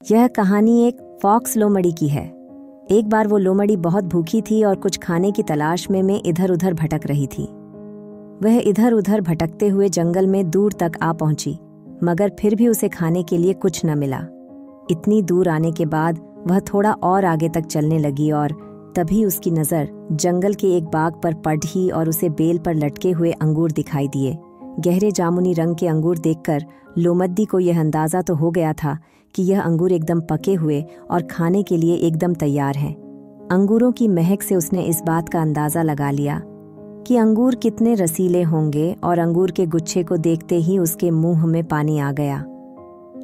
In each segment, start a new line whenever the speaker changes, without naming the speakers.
यह कहानी एक फॉक्स लोमड़ी की है। एक बार वो लोमड़ी बहुत भूखी थी और कुछ खाने की तलाश में इधर उधर भटक रही थी। वह इधर उधर भटकते हुए जंगल में दूर तक आ पहुंची, मगर फिर भी उसे खाने के लिए कुछ न मिला। इतनी दूर आने के बाद वह थोड़ा और आगे तक चलने लगी और तभी उसकी नज़र जंगल के एक बाग पर पड़ी और उसे बेल पर लटके हुए अंगूर दिखाई दिए। गहरे जामुनी रंग के अंगूर देखकर लोमड़ी को यह अंदाज़ा तो हो गया था कि यह अंगूर एकदम पके हुए और खाने के लिए एकदम तैयार हैं। अंगूरों की महक से उसने इस बात का अंदाज़ा लगा लिया कि अंगूर कितने रसीले होंगे और अंगूर के गुच्छे को देखते ही उसके मुंह में पानी आ गया।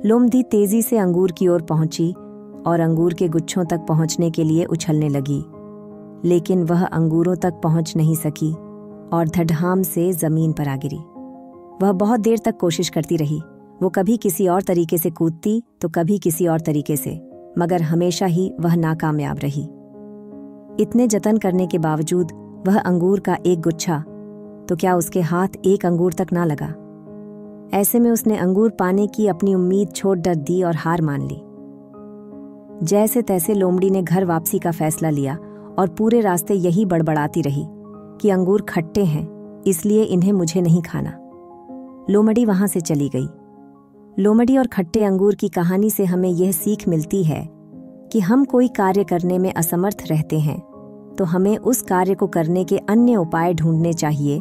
लोमड़ी तेजी से अंगूर की ओर पहुंची और अंगूर के गुच्छों तक पहुंचने के लिए उछलने लगी, लेकिन वह अंगूरों तक पहुंच नहीं सकी और धड़ाम से जमीन पर आ गिरी। वह बहुत देर तक कोशिश करती रही। वो कभी किसी और तरीके से कूदती तो कभी किसी और तरीके से, मगर हमेशा ही वह नाकामयाब रही। इतने जतन करने के बावजूद वह अंगूर का एक गुच्छा तो क्या उसके हाथ एक अंगूर तक ना लगा। ऐसे में उसने अंगूर पाने की अपनी उम्मीद छोड़ दी और हार मान ली। जैसे तैसे लोमड़ी ने घर वापसी का फैसला लिया और पूरे रास्ते यही बड़बड़ाती रही कि अंगूर खट्टे हैं, इसलिए इन्हें मुझे नहीं खाना। लोमड़ी वहां से चली गई। लोमड़ी और खट्टे अंगूर की कहानी से हमें यह सीख मिलती है कि हम कोई कार्य करने में असमर्थ रहते हैं तो हमें उस कार्य को करने के अन्य उपाय ढूंढने चाहिए,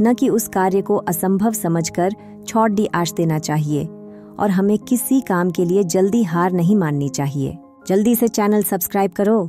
न कि उस कार्य को असंभव समझकर छोड़ दी आश देना चाहिए। और हमें किसी काम के लिए जल्दी हार नहीं माननी चाहिए। जल्दी से चैनल सब्सक्राइब करो।